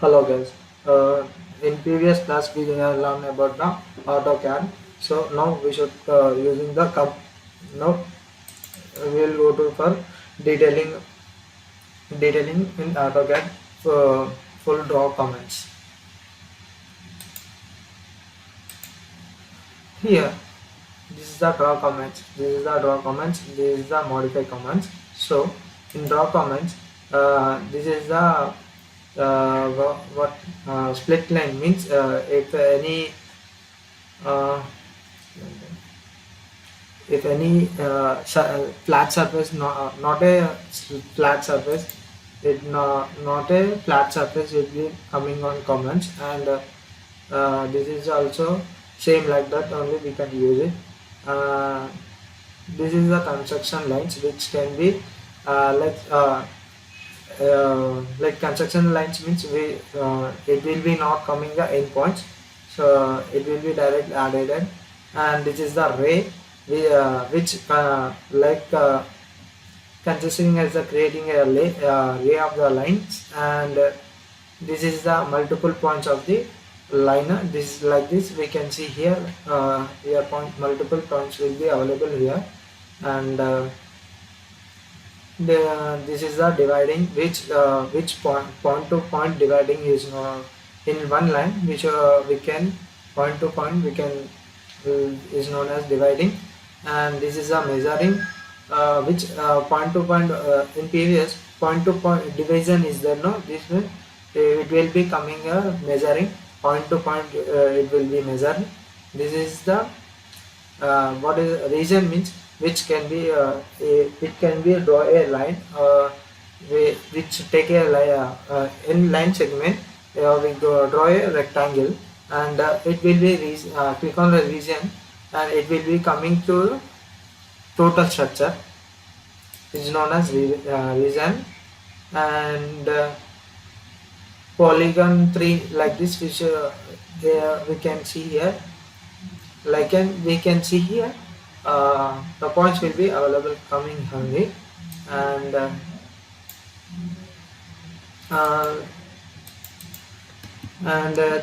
Hello guys. In previous class we learned about the AutoCAD. So now we should using the now we will go to for detailing in AutoCAD for full draw comments. Here this is the draw comments. This is the modify comments. So in draw comments, this is the what split line means. Uh, if any flat surface, not a flat surface, not a flat surface will be coming on comments, and this is also same like that, only we can use it. This is the construction lines which can be like construction lines means it will be not coming the endpoints, so it will be directly added. And this is the ray which consisting as creating a ray of the lines, and this is the multiple points of the liner. This is like this, we can see here, multiple points will be available here, and this is the dividing, which point to point dividing is in one line, which we can point to point we can is known as dividing. And this is a measuring, which point to point, in previous point to point division is there, no, this way it will be coming measuring point to point, it will be measured. This is the what is region means, which can be it can be draw a line which take a in line segment, we draw a rectangle, and it will be click on the region, and it will be coming to total structure, is known as region. And polygon 3 like this, which we can see here, we can see here, the points will be available coming only. And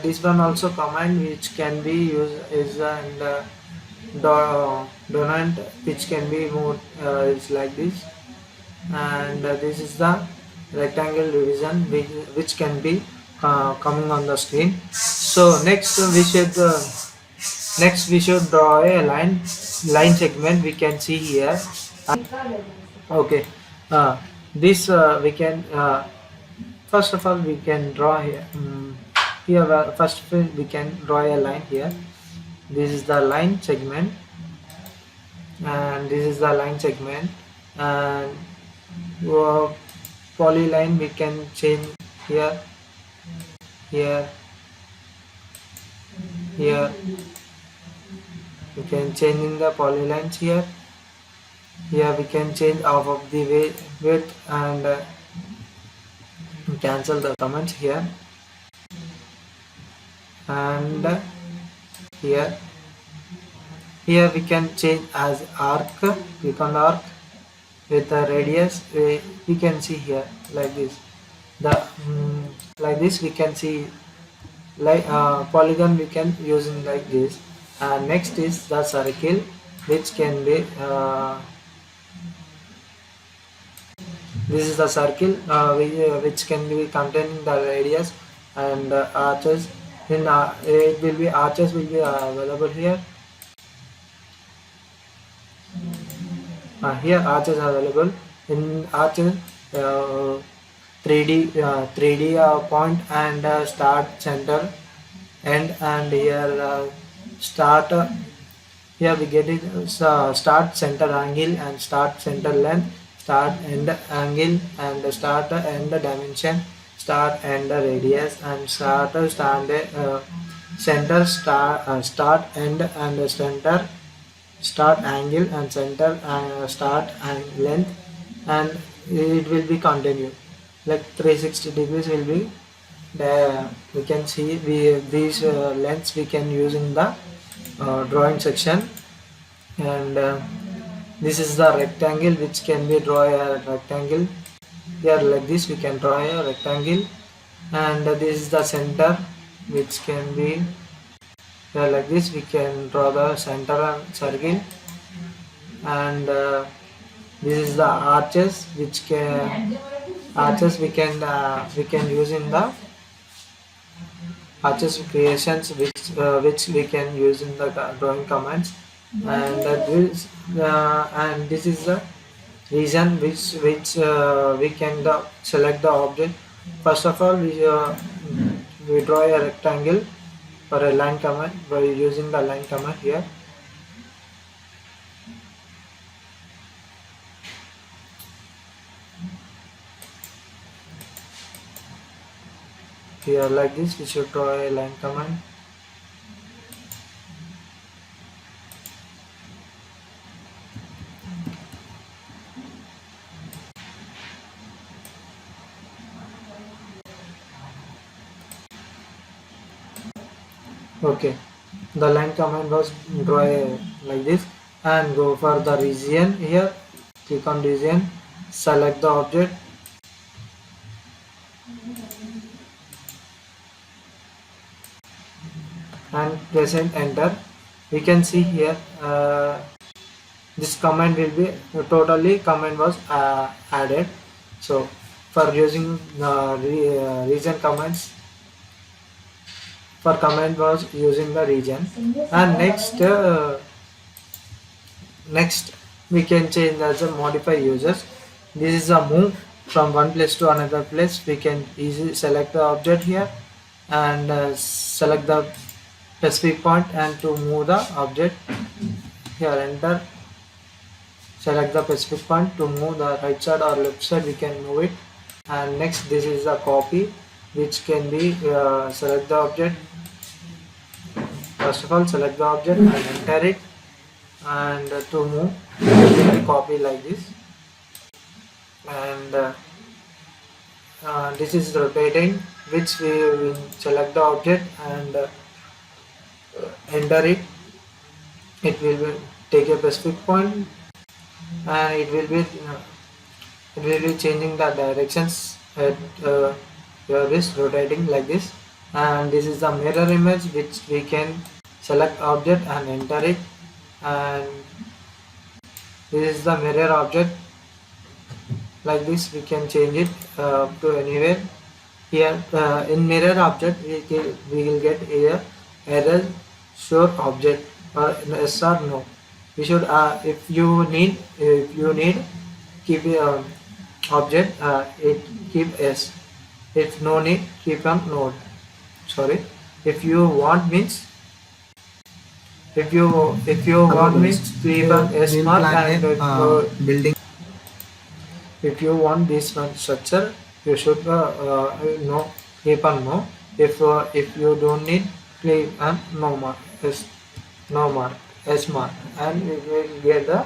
this one also command which can be used is donut, which can be moved, is like this. And this is the rectangle division which can be coming on the screen. So next we should draw a line segment, we can see here. Okay, this we can first of all we can draw here. Here first we can draw a line here. This is the line segment, and this is the line segment, and polyline we can change here, here, here. We can change in the polylines here. Here we can change off of the width, and cancel the comments here. And here we can change as arc, click on the arc with the radius, we can see here like this. Like this we can see, like polygon we can using like this. And next is the circle, which can be this is the circle which can be containing the radius and arches. In it will be arches will be available here. Here arches are available. In arches 3D point and start, center, end, and here start, here we get it, start, center, angle, and start, center, length, start, end, angle, and start, end, dimension, start, end, radius, and start, center, start, end, and center, start, angle, and center, start, and length, and it will be continued like 360 degrees will be there. We can see these lengths we can use in the drawing section. And this is the rectangle, which can be draw a rectangle here like this, we can draw a rectangle. and this is the center, which can be like this. We can draw the center and circle, and this is the arches, which can arches we can use in the arches creations, which we can use in the drawing commands. And this is the region which we can select the object. First of all, we draw a rectangle for a line command by using the line command here. Here like this, we should draw a line command. Okay, the line command was draw like this, and go for the region here. Click on region, select the object, and press and enter. We can see here this command will be totally command was added. So for using region commands, for command was using the region. And next we can change as a modify users. This is a move from one place to another place. We can easily select the object here, and select the specific point, and to move the object here, enter, select the specific point. To move the right side or left side, we can move it. And next, this is a copy, which can be select the object. First of all, select the object and enter it, and to move, we can copy like this. And this is rotating, which we will select the object and enter it. It will take a specific point, and it will be changing the directions at your wrist, rotating like this. And this is the mirror image, which we can select object and enter it. And this is the mirror object. Like this, we can change it to anywhere. Here in mirror object, we will get here error show object, or yes or no. We should if you need keep object, it keep s. If no need, keep on node. Sorry, if you want means if you want means keep on s mark, and building. If you want this one structure, you should no, keep on no. If you don't need, click on no mark, s mark, and we will get the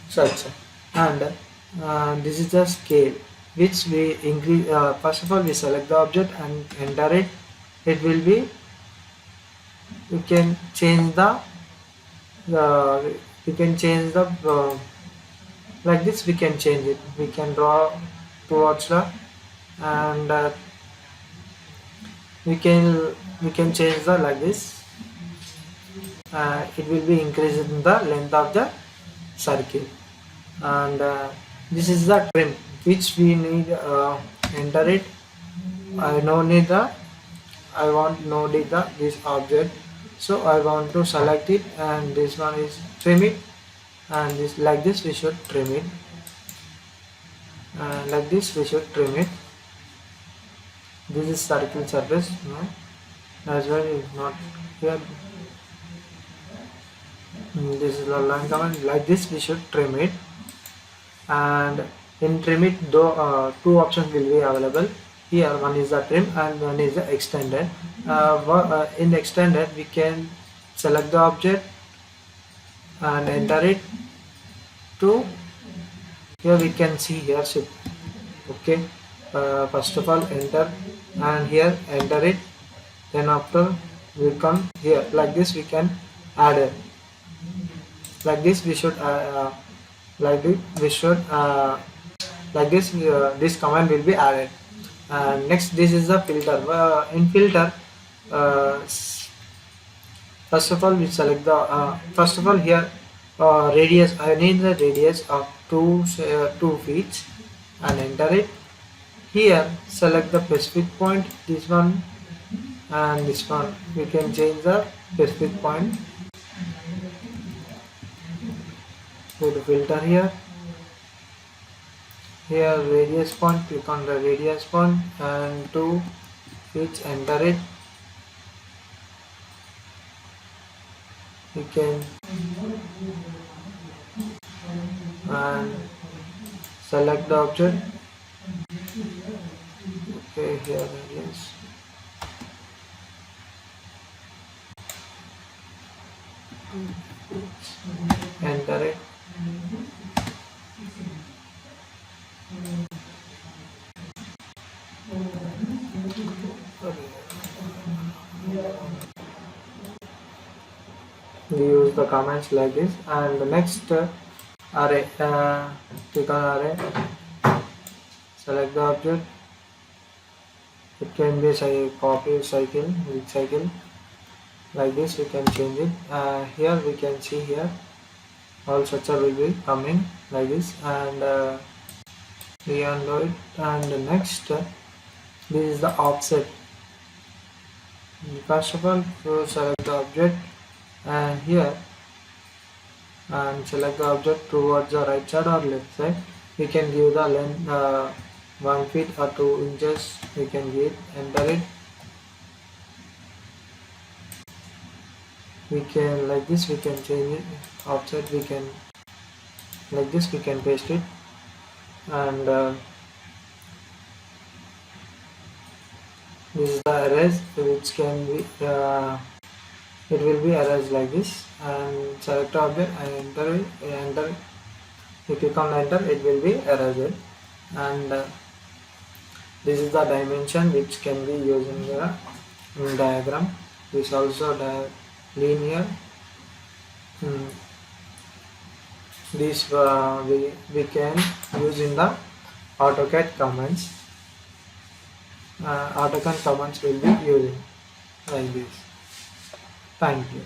structure. And this is the scale, which we increase. First of all, we select the object and enter it. It will be, you can change the like this. We can change it. We can draw towards the, and we can change the like this. It will be increasing the length of the circle. And this is the trim, which we need enter it. I want no need this object, so I want to select it, and this one is trim it, and this like this we should trim it, like this we should trim it. This is circle surface, no, as well is not here. This is the line command. Like this we should trim it. And in trim it, though two options will be available here. One is the trim and one is the extended. In extended, we can select the object and enter it. To here we can see here shift. Okay, first of all enter, and here enter it. Then after we come here like this, we can add it. Like this we should like this we should like this this command will be added. And next, this is the filter. In filter, uh, first of all we select the first of all here, radius. I need the radius of 2 feet and enter it. Here select the specific point, this one and this one. We can change the specific point. Go to filter here. Here radius point, click on the radius point and 2 feet, enter it. We can and select the object. Okay, here radius. Enter it. We use the comments like this. And the next array, click on array, select the object. It can be say copy cycle with cycle like this. We can change it. Here we can see here all structure will be coming like this, and we undo it. And the next, this is the offset. First of all, you select the object and here and select the object towards the right side or left side. We can give the length 1 feet or 2 inches. We can give, enter it. We can like this, we can change it. Offset, we can like this, we can paste it. And this is the erase, which can be it will be erased like this. And select object and enter it, enter. If you click on enter, it will be erased. And this is the dimension which can be used in the diagram. This also linear. This we can use in the AutoCAD commands. AutoCAD commands will be using like this. Thank you.